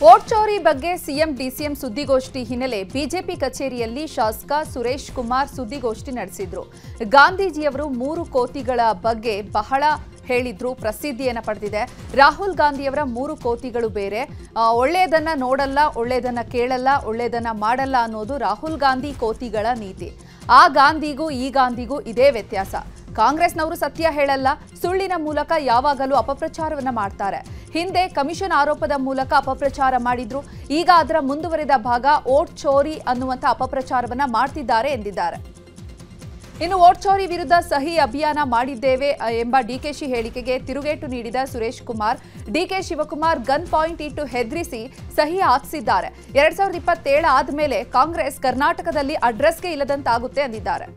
Vote ಚೋರಿ ಬಗ್ಗೆ CM DCM ಸುದ್ದಿಗೋಷ್ಠಿ ಹಿನ್ನೆಲೆ ಬಿಜೆಪಿ ಕಚೇರಿಯಲ್ಲಿ ಶಾಸಕ ಸುರೇಶ್ ಕುಮಾರ್ ಸುದ್ದಿಗೋಷ್ಠಿ ನಡೆಸಿದ್ರು. ಗಾಂಧೀಜಿಯವರು 3 ಕೋತಿಗಳ ಬಗ್ಗೆ ಬಹಳ ಹೇಳಿದ್ರು, ಪ್ರಸಿದ್ಧಿಯನ್ನು ಪಡೆದಿದೆ. ರಾಹುಲ್ ಗಾಂಧಿಯವರ 3 ಕೋತಿಗಳು ಬೇರೆ, ಒಳ್ಳೆಯದನ್ನ ನೋಡಲ್ಲ, ಒಳ್ಳೆಯದನ್ನ ಕೇಳಲ್ಲ, ಒಳ್ಳೆಯದನ್ನ ಮಾಡಲ್ಲ ಅನ್ನೋದು ರಾಹುಲ್ ಗಾಂಧಿ ಕೋತಿಗಳ ನೀತಿ. ಆ ಗಾಂಧಿಗೂ ಈ ಗಾಂಧಿಗೂ ಇದೇ ವ್ಯತ್ಯಾಸ. ಕಾಂಗ್ರೆಸ್ನವರು ಸತ್ಯ ಹೇಳಲ್ಲ, ಸುಳ್ಳಿನ ಮೂಲಕ ಯಾವಾಗಲೂ ಅಪಪ್ರಚಾರವನ್ನ ಮಾಡ್ತಾರೆ. ಹಿಂದೆ ಕಮಿಷನ್ ಆರೋಪದ ಮೂಲಕ ಅಪಪ್ರಚಾರ ಮಾಡಿದ್ರು, ಈಗ ಅದರ ಮುಂದುವರೆದ ಭಾಗ ವೋಟ್ ಚೋರಿ ಅನ್ನುವಂಥ ಅಪಪ್ರಚಾರವನ್ನ ಮಾಡ್ತಿದ್ದಾರೆ ಎಂದಿದ್ದಾರೆ. ಇನ್ನು ವೋಟ್ ಚೋರಿ ವಿರುದ್ಧ ಸಹಿ ಅಭಿಯಾನ ಮಾಡಿದ್ದೇವೆ ಎಂಬ ಡಿಕೆಶಿ ಹೇಳಿಕೆಗೆ ತಿರುಗೇಟು ನೀಡಿದ ಸುರೇಶ್ ಕುಮಾರ್, ಡಿಕೆ ಶಿವಕುಮಾರ್ ಗನ್ ಪಾಯಿಂಟ್ ಇಟ್ಟು ಹೆದರಿಸಿ ಸಹಿ ಹಾಕಿಸಿದ್ದಾರೆ. 2027 ಆದ್ಮೇಲೆ ಕಾಂಗ್ರೆಸ್ ಕರ್ನಾಟಕದಲ್ಲಿ ಅಡ್ರೆಸ್ಗೆ ಇಲ್ಲದಂತಾಗುತ್ತೆ ಎಂದಿದ್ದಾರೆ.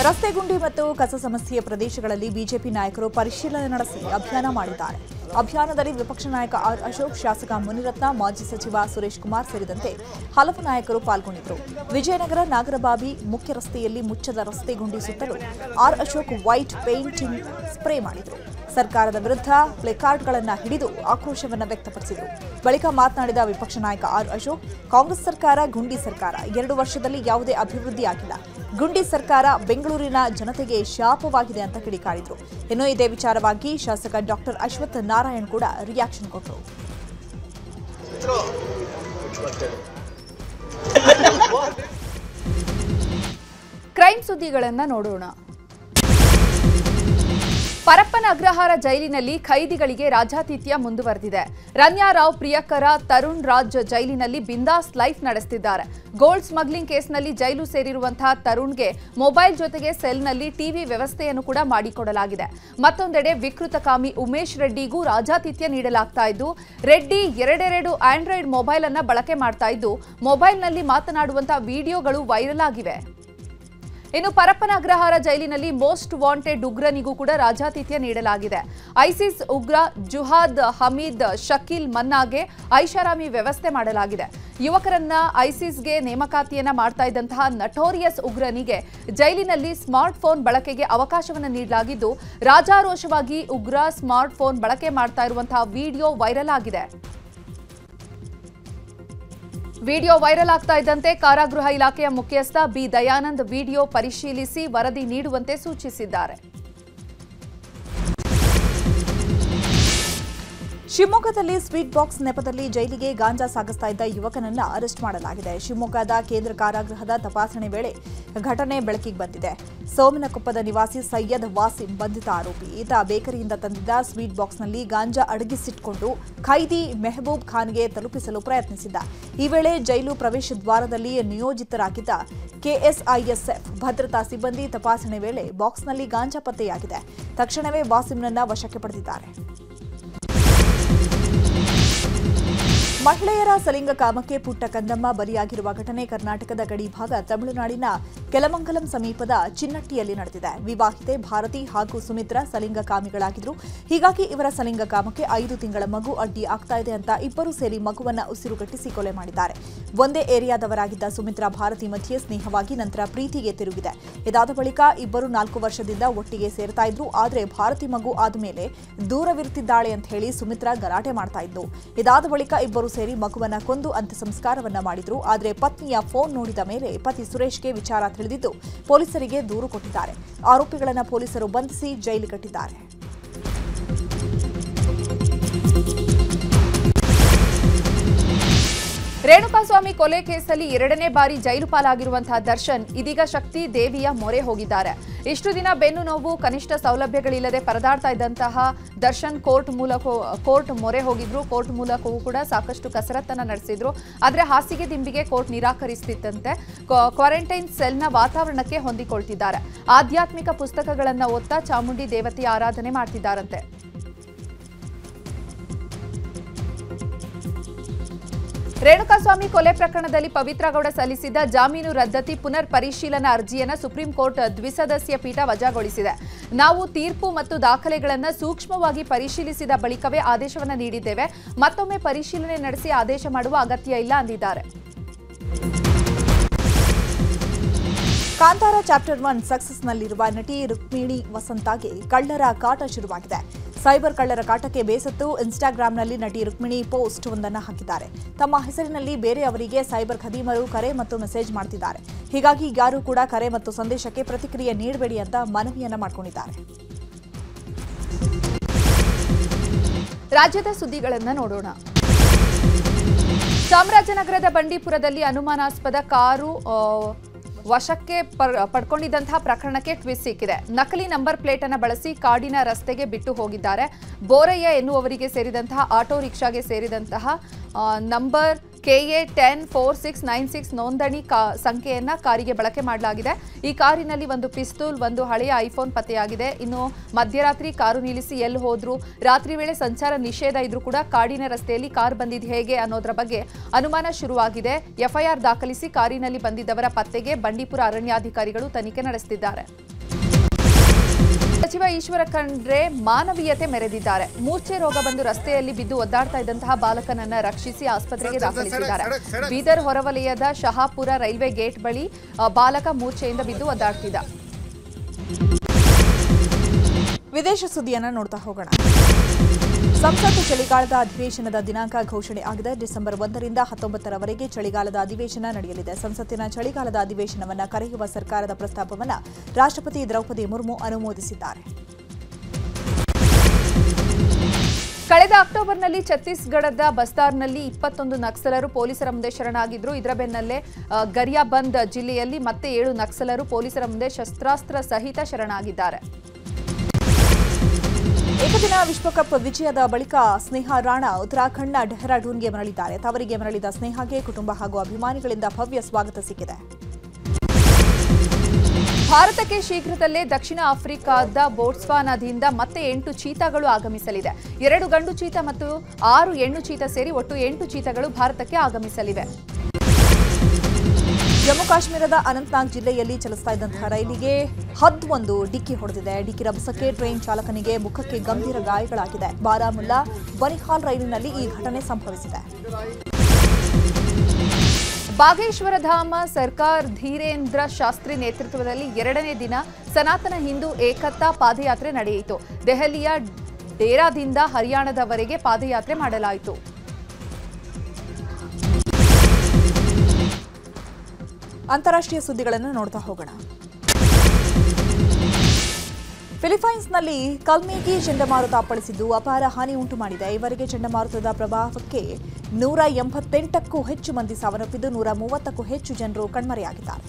ರಸ್ತೆ ಗುಂಡಿ ಮತ್ತು ಕಸ ಸಮಸ್ಯೆಯ ಪ್ರದೇಶಗಳಲ್ಲಿ ಬಿಜೆಪಿ ನಾಯಕರು ಪರಿಶೀಲನೆ ನಡೆಸಿ ಅಭಿಯಾನ ಮಾಡಿದ್ದಾರೆ. ಅಭಿಯಾನದಲ್ಲಿ ವಿಪಕ್ಷ ನಾಯಕ ಆರ್ ಅಶೋಕ್, ಶಾಸಕ ಮುನಿರತ್ನ, ಮಾಜಿ ಸಚಿವ ಸುರೇಶ್ ಕುಮಾರ್ ಸೇರಿದಂತೆ ಹಲವು ನಾಯಕರು ಪಾಲ್ಗೊಂಡಿದ್ದರು. ವಿಜಯನಗರ ನಾಗರಬಾವಿ ಮುಖ್ಯ ರಸ್ತೆಯಲ್ಲಿ ಮುಚ್ಚದ ರಸ್ತೆ ಗುಂಡಿ ಸುತ್ತಲೂ R Ashok white painting spray ಮಾಡಿದರು. ಸರ್ಕಾರದ ವಿರುದ್ಧ ಪ್ಲೇಕಾರ್ಡ್ಗಳನ್ನು ಹಿಡಿದು ಆಕ್ರೋಶವನ್ನು ವ್ಯಕ್ತಪಡಿಸಿದರು. ಬಳಿಕ ಮಾತನಾಡಿದ ವಿಪಕ್ಷ ನಾಯಕ ಆರ್ ಅಶೋಕ್, ಕಾಂಗ್ರೆಸ್ ಸರ್ಕಾರ ಗುಂಡಿ ಸರ್ಕಾರ, 2 ವರ್ಷದಲ್ಲಿ ಯಾವುದೇ ಅಭಿವೃದ್ಧಿ ಆಗಿಲ್ಲ. ಗುಂಡಿ ಸರ್ಕಾರ ಬೆಂಗಳೂರಿನ ಜನತೆಗೆ ಶಾಪವಾಗಿದೆ ಅಂತ ಕಿಡಿಕಾರಿದ್ರು. ಇನ್ನು ಇದೇ ವಿಚಾರವಾಗಿ ಶಾಸಕ ಡಾಕ್ಟರ್ ಅಶ್ವಥ್ ನಾರಾಯಣ್ ಕೂಡ ರಿಯಾಕ್ಷನ್ ಕೊಟ್ಟರು. ಕ್ರೈಮ್ ಸುದ್ದಿಗಳನ್ನ ನೋಡೋಣ. ಪರಪ್ಪನ ಅಗ್ರಹಾರ ಜೈಲಿನಲ್ಲಿ ಖೈದಿಗಳಿಗೆ ರಾಜಾತಿಥ್ಯ ಮುಂದುವರೆದಿದೆ. ರನ್ಯಾ ರಾವ್ ಪ್ರಿಯಕರ ತರುಣ್ ರಾಜ್ ಜೈಲಿನಲ್ಲಿ ಬಿಂದಾಸ್ ಲೈಫ್ ನಡೆಸುತ್ತಿದ್ದಾರೆ. ಗೋಲ್ಡ್ ಸ್ಮಗ್ಲಿಂಗ್ ಕೇಸ್ನಲ್ಲಿ ಜೈಲು ಸೇರಿರುವಂತಹ ತರುಣ್ಗೆ ಮೊಬೈಲ್ ಜೊತೆಗೆ ಸೆಲ್ನಲ್ಲಿ ಟಿವಿ ವ್ಯವಸ್ಥೆಯನ್ನು ಕೂಡ ಮಾಡಿಕೊಡಲಾಗಿದೆ. ಮತ್ತೊಂದೆಡೆ ವಿಕೃತಕಾಮಿ ಉಮೇಶ್ ರೆಡ್ಡಿಗೂ ರಾಜಾತಿಥ್ಯ ನೀಡಲಾಗ್ತಾ ಇದ್ದು, ರೆಡ್ಡಿ 2 ಆಂಡ್ರಾಯ್ಡ್ ಮೊಬೈಲ್ ಅನ್ನ ಬಳಕೆ ಮಾಡ್ತಾ ಇದ್ದು, ಮೊಬೈಲ್ನಲ್ಲಿ ಮಾತನಾಡುವಂತಹ ವಿಡಿಯೋಗಳು ವೈರಲ್ ಆಗಿವೆ. ಇನ್ನು ಪರಪ್ಪನ ಅಗ್ರಹಾರ ಜೈಲಿನಲ್ಲಿ ಮೋಸ್ಟ್ ವಾಂಟೆಡ್ ಉಗ್ರನಿಗೂ ಕೂಡ ರಾಜಾತಿಥ್ಯ ನೀಡಲಾಗಿದೆ. ಐಸಿಸ್ ಉಗ್ರ ಜುಹಾದ್ ಹಮೀದ್ ಶಕೀಲ್ ಮನ್ನಾಗೆ ಐಷಾರಾಮಿ ವ್ಯವಸ್ಥೆ ಮಾಡಲಾಗಿದೆ. ಯುವಕರನ್ನ ಐಸಿಸ್ಗೆ ನೇಮಕಾತಿಯನ್ನ ಮಾಡ್ತಾ ಇದ್ದಂತಹ ನಟೋರಿಯಸ್ ಉಗ್ರನಿಗೆ ಜೈಲಿನಲ್ಲಿ ಸ್ಮಾರ್ಟ್ ಫೋನ್ ಬಳಕೆಗೆ ಅವಕಾಶವನ್ನು ನೀಡಲಾಗಿದ್ದು, ರಾಜಾರೋಷವಾಗಿ ಉಗ್ರ ಸ್ಮಾರ್ಟ್ ಫೋನ್ ಬಳಕೆ ಮಾಡ್ತಾ ಇರುವಂತಹ ವಿಡಿಯೋ ವೈರಲ್ ಆಗಿದೆ. ವಿಡಿಯೋ ವೈರಲ್ ಆಗ್ತಾ ಇದ್ದಂತೆ ಕಾರಾಗೃಹ ಇಲಾಖೆಯ ಮುಖ್ಯಸ್ಥ ಬಿ ದಯಾನಂದ್ ವಿಡಿಯೋ ಪರಿಶೀಲಿಸಿ ವರದಿ ನೀಡುವಂತೆ ಸೂಚಿಸಿದ್ದಾರೆ. ಶಿವಮೊಗ್ಗದಲ್ಲಿ ಸ್ವೀಟ್ ಬಾಕ್ಸ್ ನೆಪದಲ್ಲಿ ಜೈಲಿಗೆ ಗಾಂಜಾ ಸಾಗಿಸ್ತಾ ಇದ್ದ ಯುವಕನನ್ನ ಅರೆಸ್ಟ್ ಮಾಡಲಾಗಿದೆ. ಶಿವಮೊಗ್ಗದ ಕೇಂದ್ರ ಕಾರಾಗೃಹದ ತಪಾಸಣೆ ವೇಳೆ ಘಟನೆ ಬೆಳಕಿಗೆ ಬಂದಿದೆ. ಸೋಮನಕೊಪ್ಪದ ನಿವಾಸಿ ಸೈಯದ್ ವಾಸಿಂ ಬಂಧಿತ ಆರೋಪಿ. ಈತ ಬೇಕರಿಯಿಂದ ತಂದಿದ್ದ ಸ್ವೀಟ್ ಬಾಕ್ಸ್ನಲ್ಲಿ ಗಾಂಜಾ ಅಡಗಿಸಿಟ್ಕೊಂಡು ಖೈದಿ ಮೆಹಬೂಬ್ ಖಾನ್ಗೆ ತಲುಪಿಸಲು ಪ್ರಯತ್ನಿಸಿದ್ದ. ಈ ವೇಳೆ ಜೈಲು ಪ್ರವೇಶ ದ್ವಾರದಲ್ಲಿ ನಿಯೋಜಿತರಾಗಿದ್ದ ಕೆಎಸ್ಐಎಸ್ಎಫ್ ಭದ್ರತಾ ಸಿಬ್ಬಂದಿ ತಪಾಸಣೆ ವೇಳೆ ಬಾಕ್ಸ್ನಲ್ಲಿ ಗಾಂಜಾ ಪತ್ತೆಯಾಗಿದೆ. ತಕ್ಷಣವೇ ವಾಸಿಂನನ್ನ ವಶಕ್ಕೆ ಪಡೆದಿದ್ದಾರೆ. ಮಹಿಳೆಯರ ಸಲಿಂಗ ಕಾಮಕ್ಕೆ ಪುಟ್ಟ ಕಂದಮ್ಮ ಬಲಿಯಾಗಿರುವ ಘಟನೆ ಕರ್ನಾಟಕದ ಗಡಿ ಭಾಗ ತಮಿಳುನಾಡಿನ ಕೆಲಮಂಗಲಂ ಸಮೀಪದ ಚಿನ್ನಟ್ಟಿಯಲ್ಲಿ ನಡೆದಿದೆ. ವಿವಾಹಿತೆ ಭಾರತಿ ಹಾಗೂ ಸುಮಿತ್ರಾ ಸಲಿಂಗ ಕಾಮಿಗಳಾಗಿದ್ರು. ಹೀಗಾಗಿ ಇವರ ಸಲಿಂಗ ಕಾಮಕ್ಕೆ 5 ತಿಂಗಳ ಮಗು ಅಡ್ಡಿ ಆಗ್ತಾ ಇದೆ ಅಂತ ಇಬ್ಬರು ಸೇರಿ ಮಗುವನ್ನ ಉಸಿರುಗಟ್ಟಿಸಿ ಕೊಲೆ ಮಾಡಿದ್ದಾರೆ. ಒಂದೇ ಏರಿಯಾದವರಾಗಿದ್ದ ಸುಮಿತ್ರಾ ಭಾರತಿ ಮಧ್ಯೆ ಸ್ನೇಹವಾಗಿ ನಂತರ ಪ್ರೀತಿಗೆ ತಿರುಗಿದೆ. ಇದಾದ ಬಳಿಕ ಇಬ್ಬರು 4 ವರ್ಷದಿಂದ ಒಟ್ಟಿಗೆ ಸೇರ್ತಾ ಇದ್ರು. ಆದರೆ ಭಾರತಿ ಮಗು ಆದ್ಮೇಲೆ ದೂರವಿರುತ್ತಿದ್ದಾಳೆ ಅಂತ ಹೇಳಿ ಸುಮಿತ್ರಾ ಗಲಾಟೆ ಮಾಡ್ತಾ ಇದ್ದು. ಇದಾದ ಬಳಿಕ ಇಬ್ಬರು ಸೇರಿ ಮಗುವನ್ನ ಕೊಂದು ಅಂತ್ಯ ಸಂಸ್ಕಾರವನ್ನ ಮಾಡಿದ್ರು. ಆದರೆ ಪತ್ನಿಯ ಫೋನ್ ನೋಡಿದ ಮೇಲೆ ಪತಿ ಸುರೇಶ್ಗೆ ವಿಚಾರ ತಿಳಿದಿದ್ದು ಪೊಲೀಸರಿಗೆ ದೂರು ಕೊಟ್ಟಿದ್ದಾರೆ. ಆರೋಪಿಗಳನ್ನ ಪೊಲೀಸರು ಬಂಧಿಸಿ ಜೈಲಿಗಟ್ಟಿದ್ದಾರೆ. ರೇಣುಕಾಸ್ವಾಮಿ ಕೊಲೆ ಕೇಸಲ್ಲಿ 2ನೇ ಬಾರಿ ಜೈಲು ಪಾಲಾಗಿರುವಂತಹ ದರ್ಶನ್ ಇದೀಗ ಶಕ್ತಿ ದೇವಿಯ ಮೊರೆ ಹೋಗಿದ್ದಾರೆ. ಇಷ್ಟು ದಿನ ಬೆನ್ನು ನೋವು, ಕನಿಷ್ಠ ಸೌಲಭ್ಯಗಳಿಲ್ಲದೆ ಪರದಾಡ್ತಾ ಇದ್ದಂತಹ ದರ್ಶನ್ ಕೋರ್ಟ್ ಮೊರೆ ಹೋಗಿದ್ರು. ಕೋರ್ಟ್ ಮೂಲಕವೂ ಕೂಡ ಸಾಕಷ್ಟು ಕಸರತ್ತನ್ನ ನಡೆಸಿದ್ರು. ಆದರೆ ಹಾಸಿಗೆ ದಿಂಬಿಗೆ ಕೋರ್ಟ್ ನಿರಾಕರಿಸುತ್ತಿದ್ದಂತೆ ಕ್ವಾರಂಟೈನ್ ಸೆಲ್ನ ವಾತಾವರಣಕ್ಕೆ ಹೊಂದಿಕೊಳ್ತಿದ್ದಾರೆ. ಆಧ್ಯಾತ್ಮಿಕ ಪುಸ್ತಕಗಳನ್ನ ಓದ್ತಾ ಚಾಮುಂಡಿ ದೇವತೆಯ ಆರಾಧನೆ ಮಾಡ್ತಿದ್ದಾರಂತೆ. ರೇಣುಕಾಸ್ವಾಮಿ ಕೊಲೆ ಪ್ರಕರಣದಲ್ಲಿ ಪವಿತ್ರ ಗೌಡ ಸಲ್ಲಿಸಿದ್ದ ಜಾಮೀನು ರದ್ದತಿ ಪುನರ್ ಪರಿಶೀಲನಾ ಅರ್ಜಿಯನ್ನು ಸುಪ್ರೀಂ ಕೋರ್ಟ್ ದ್ವಿಸದಸ್ಯ ಪೀಠ ವಜಾಗೊಳಿಸಿದೆ. ನಾವು ತೀರ್ಪು ಮತ್ತು ದಾಖಲೆಗಳನ್ನು ಸೂಕ್ಷ್ಮವಾಗಿ ಪರಿಶೀಲಿಸಿದ ಬಳಿಕವೇ ಆದೇಶವನ್ನು ನೀಡಿದ್ದೇವೆ. ಮತ್ತೊಮ್ಮೆ ಪರಿಶೀಲನೆ ನಡೆಸಿ ಆದೇಶ ಮಾಡುವ ಅಗತ್ಯ ಇಲ್ಲ ಎಂದಿದ್ದಾರೆ. ಕಾಂತಾರ ಚಾಪ್ಟರ್ 1 ಸಕ್ಸಸ್ನಲ್ಲಿರುವ ನಟಿ ರುಕ್ಮಿಣಿ ವಸಂತಾಗೆ ಕಳ್ಳರ ಕಾಟ ಶುರುವಾಗಿದೆ. ಸೈಬರ್ ಕಳ್ಳರ ಕಾಟಕ್ಕೆ ಬೇಸತ್ತು ಇನ್ಸ್ಟಾಗ್ರಾಂನಲ್ಲಿ ನಟಿ ರುಕ್ಮಿಣಿ ಪೋಸ್ಟ್ ಒಂದನ್ನು ಹಾಕಿದ್ದಾರೆ. ತಮ್ಮ ಹೆಸರಿನಲ್ಲಿ ಬೇರೆಯವರಿಗೆ ಸೈಬರ್ ಖದೀಮರು ಕರೆ ಮತ್ತು ಮೆಸೇಜ್ ಮಾಡ್ತಿದ್ದಾರೆ. ಹೀಗಾಗಿ ಯಾರೂ ಕೂಡ ಕರೆ ಮತ್ತು ಸಂದೇಶಕ್ಕೆ ಪ್ರತಿಕ್ರಿಯೆ ನೀಡಬೇಡಿ ಅಂತ ಮನವಿಯನ್ನ ಮಾಡಿಕೊಂಡಿದ್ದಾರೆ. ರಾಜ್ಯದ ಸುದ್ದಿಗಳನ್ನು ನೋಡೋಣ. ಚಾಮರಾಜನಗರದ ಬಂಡೀಪುರದಲ್ಲಿ ಅನುಮಾನಾಸ್ಪದ ಕಾರು ವಶಕ್ಕೆ ಪಡ್ಕೊಂಡಿದ್ದಂತಹ ಪ್ರಕರಣಕ್ಕೆ ಟ್ವಿಸ್ಟ್ ಸಿಕ್ಕಿದೆ. ನಕಲಿ ನಂಬರ್ ಪ್ಲೇಟ್ ಅನ್ನು ಬಳಸಿ ಕಾಡಿನ ರಸ್ತೆಗೆ ಬಿಟ್ಟು ಹೋಗಿದ್ದಾರೆ. ಬೋರಯ್ಯ ಎನ್ನುವವರಿಗೆ ಸೇರಿದಂತಹ ಆಟೋ ರಿಕ್ಷಾಗೆ ಸೇರಿದಂತಹ ನಂಬರ್ KA 104696 ನೋಂದಣಿ ಸಂಖ್ಯೆಯನ್ನ ಕಾರಿಗೆ ಬಳಕೆ ಮಾಡಲಾಗಿದೆ. ಈ ಕಾರಿನಲ್ಲಿ ಒಂದು ಪಿಸ್ತೂಲ್, ಒಂದು ಹಳೆಯ ಐಫೋನ್ ಪತ್ತೆಯಾಗಿದೆ. ಇನ್ನು ಮಧ್ಯರಾತ್ರಿ ಕಾರು ನಿಲ್ಲಿಸಿ ಎಲ್ಲಿ ಹೋದ್ರು, ರಾತ್ರಿ ವೇಳೆ ಸಂಚಾರ ನಿಷೇಧ ಇದ್ರೂ ಕೂಡ ಕಾಡಿನ ರಸ್ತೆಯಲ್ಲಿ ಕಾರ್ ಬಂದಿದ್ದು ಹೇಗೆ ಅನ್ನೋದರ ಬಗ್ಗೆ ಅನುಮಾನ ಶುರುವಾಗಿದೆ. FIR ದಾಖಲಿಸಿ ಕಾರಿನಲ್ಲಿ ಬಂದಿದ್ದವರ ಪತ್ತೆಗೆ ಬಂಡೀಪುರ ಅರಣ್ಯಾಧಿಕಾರಿಗಳು ತನಿಖೆ ನಡೆಸುತ್ತಿದ್ದಾರೆ. ಸಚಿವ ಈಶ್ವರ ಖಂಡ್ರೆ ಮಾನವೀಯತೆ ಮೆರೆದಿದ್ದಾರೆ. ಮೂರ್ಛೆ ರೋಗ ಬಂದು ರಸ್ತೆಯಲ್ಲಿ ಬಿದ್ದು ಒದ್ದಾಡ್ತಾ ಇದ್ದಂತಹ ಬಾಲಕನನ್ನ ರಕ್ಷಿಸಿ ಆಸ್ಪತ್ರೆಗೆ ದಾಖಲಿಸಿದ್ದಾರೆ. ಬೀದರ್ ಹೊರವಲಯದ ಶಹಾಪುರ ರೈಲ್ವೆ ಗೇಟ್ ಬಳಿ ಬಾಲಕ ಮೂರ್ಛೆಯಿಂದ ಬಿದ್ದು ಒದ್ದಾಡ್ತಿದ್ದ. ವಿದೇಶ ಸುದ್ದಿಯನ್ನ ನೋಡ್ತಾ ಹೋಗೋಣ. ಸಂಸತ್ ಚಳಿಗಾಲದ ಅಧಿವೇಶನದ ದಿನಾಂಕ ಘೋಷಣೆ ಆಗಿದೆ. ಡಿಸೆಂಬರ್ 1ರಿಂದ 19ರವರೆಗೆ ಚಳಿಗಾಲದ ಅಧಿವೇಶನ ನಡೆಯಲಿದೆ. ಸಂಸತ್ತಿನ ಚಳಿಗಾಲದ ಅಧಿವೇಶನವನ್ನು ಕರೆಯುವ ಸರ್ಕಾರದ ಪ್ರಸ್ತಾಪವನ್ನು ರಾಷ್ಟ್ರಪತಿ ದ್ರೌಪದಿ ಮುರ್ಮು ಅನುಮೋದಿಸಿದ್ದಾರೆ. ಕಳೆದ ಅಕ್ಟೋಬರ್ನಲ್ಲಿ ಛತ್ತೀಸ್ಗಢದ ಬಸ್ತಾರ್ನಲ್ಲಿ 21 ನಕ್ಸಲರು ಪೊಲೀಸರ ಮುಂದೆ ಶರಣಾಗಿದ್ರು. ಇದರ ಬೆನ್ನಲ್ಲೇ ಗರಿಯಾಬಂದ್ ಜಿಲ್ಲೆಯಲ್ಲಿ ಮತ್ತೆ 7 ನಕ್ಸಲರು ಪೊಲೀಸರ ಮುಂದೆ ಶಸ್ತ್ರಾಸ್ತ್ರ ಸಹಿತ ಶರಣಾಗಿದ್ದಾರೆ. ಏಕದಿನ ವಿಶ್ವಕಪ್ ವಿಜಯದ ಬಳಿಕ ಸ್ನೇಹಾ ರಾಣಾ ಉತ್ತರಾಖಂಡ್ನ ಡೆಹ್ರಾಡೂನ್ಗೆ ಮರಳಿದ್ದಾರೆ. ತವರಿಗೆ ಮರಳಿದ ಸ್ನೇಹಾಗೆ ಕುಟುಂಬ ಹಾಗೂ ಅಭಿಮಾನಿಗಳಿಂದ ಭವ್ಯ ಸ್ವಾಗತ ಸಿಕ್ಕಿದೆ. ಭಾರತಕ್ಕೆ ಶೀಘ್ರದಲ್ಲೇ ದಕ್ಷಿಣ ಆಫ್ರಿಕಾದ ಬೋಟ್ಸ್ವಾನಾದಿಂದ ಮತ್ತೆ 8 ಚೀತಾಗಳು ಆಗಮಿಸಲಿದೆ. 2 ಗಂಡು ಚೀತಾ ಮತ್ತು 6 ಹೆಣ್ಣು ಚೀತಾ ಸೇರಿ ಒಟ್ಟು 8 ಚೀತಾಗಳು ಭಾರತಕ್ಕೆ ಆಗಮಿಸಲಿವೆ. ಜಮ್ಮು ಕಾಶ್ಮೀರದ ಅನಂತನಾಗ್ ಜಿಲ್ಲೆಯಲ್ಲಿ ಚಲಿಸ್ತಾ ಇದ್ದಂತಹ ರೈಲಿಗೆ ಹದ್ದು ಡಿಕ್ಕಿ ಹೊಡೆದಿದೆ. ಡಿಕ್ಕಿ ರಭಸಕ್ಕೆ ಟ್ರೈನ್ ಚಾಲಕನಿಗೆ ಮುಖಕ್ಕೆ ಗಂಭೀರ ಗಾಯಗಳಾಗಿದೆ. ಬಾರಾಮುಲ್ಲಾ ಬನಿಹಾಲ್ ರೈಲಿನಲ್ಲಿ ಈ ಘಟನೆ ಸಂಭವಿಸಿದೆ. ಬಾಗೇಶ್ವರಧಾಮ ಸರ್ಕಾರ್ ಧೀರೇಂದ್ರ ಶಾಸ್ತ್ರಿ ನೇತೃತ್ವದಲ್ಲಿ 2ನೇ ದಿನ ಸನಾತನ ಹಿಂದೂ ಏಕತಾ ಪಾದಯಾತ್ರೆ ನಡೆಯಿತು. ದೆಹಲಿಯ ಡೇರಾದಿಂದ ಹರಿಯಾಣದವರೆಗೆ ಪಾದಯಾತ್ರೆ ಮಾಡಲಾಯಿತು. ಅಂತಾರಾಷ್ಟ್ರೀಯ ಸುದ್ದಿಗಳನ್ನು ನೋಡ್ತಾ ಹೋಗೋಣ. ಫಿಲಿಪೈನ್ಸ್ನಲ್ಲಿ ಕಲ್ಮೇಗಿ ಚಂಡಮಾರುತ ಅಪ್ಪಳಿಸಿದ್ದು ಅಪಾರ ಹಾನಿ ಉಂಟು ಮಾಡಿದೆ. ಈವರೆಗೆ ಚಂಡಮಾರುತದ ಪ್ರಭಾವಕ್ಕೆ 188ಕ್ಕೂ ಹೆಚ್ಚು ಮಂದಿ ಸಾವನ್ನಪ್ಪಿದ್ದು 130ಕ್ಕೂ ಹೆಚ್ಚು ಜನರು ಕಣ್ಮರೆಯಾಗಿದ್ದಾರೆ.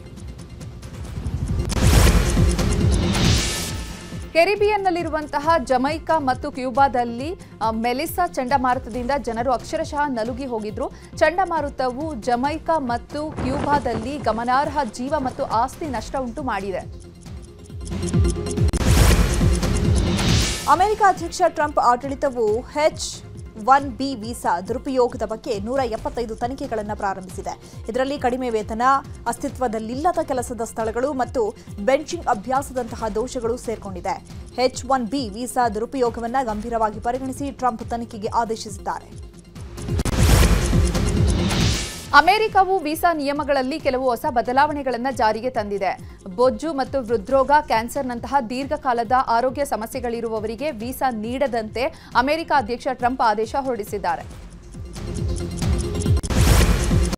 ಕೆರಿಬಿಯನ್ನಲ್ಲಿರುವಂತಹ ಜಮೈಕಾ ಮತ್ತು ಕ್ಯೂಬಾದಲ್ಲಿ ಮೆಲಿಸಾ ಚಂಡಮಾರುತದಿಂದ ಜನರು ಅಕ್ಷರಶಃ ನಲುಗಿ ಹೋಗಿದ್ರು. ಚಂಡಮಾರುತವು ಜಮೈಕಾ ಮತ್ತು ಕ್ಯೂಬಾದಲ್ಲಿ ಗಮನಾರ್ಹ ಜೀವ ಮತ್ತು ಆಸ್ತಿ ನಷ್ಟ ಉಂಟು ಮಾಡಿದೆ. ಅಮೆರಿಕ ಅಧ್ಯಕ್ಷ ಟ್ರಂಪ್ ಆಡಳಿತವು H-1B ವೀಸಾ ದುರುಪಯೋಗದ ಬಗ್ಗೆ 175 ತನಿಖೆಗಳನ್ನು ಪ್ರಾರಂಭಿಸಿದೆ. ಇದರಲ್ಲಿ ಕಡಿಮೆ ವೇತನ, ಅಸ್ತಿತ್ವದಲ್ಲಿಲ್ಲದ ಕೆಲಸದ ಸ್ಥಳಗಳು ಮತ್ತು ಬೆಂಚಿಂಗ್ ಅಭ್ಯಾಸದಂತಹ ದೋಷಗಳು ಸೇರ್ಕೊಂಡಿದೆ. H-1B ವೀಸಾ ದುರುಪಯೋಗವನ್ನು ಗಂಭೀರವಾಗಿ ಪರಿಗಣಿಸಿ ಟ್ರಂಪ್ ತನಿಖೆಗೆ ಆದೇಶಿಸಿದ್ದಾರೆ. ಅಮೆರಿಕವು ವೀಸಾ ನಿಯಮಗಳಲ್ಲಿ ಕೆಲವು ಹೊಸ ಬದಲಾವಣೆಗಳನ್ನು ಜಾರಿಗೆ ತಂದಿದೆ. ಬೊಜ್ಜು ಮತ್ತು ಹೃದ್ರೋಗ, ಕ್ಯಾನ್ಸರ್ನಂತಹ ದೀರ್ಘಕಾಲದ ಆರೋಗ್ಯ ಸಮಸ್ಯೆಗಳಿರುವವರಿಗೆ ವೀಸಾ ನೀಡದಂತೆ ಅಮೆರಿಕ ಅಧ್ಯಕ್ಷ ಟ್ರಂಪ್ ಆದೇಶ ಹೊರಡಿಸಿದ್ದಾರೆ.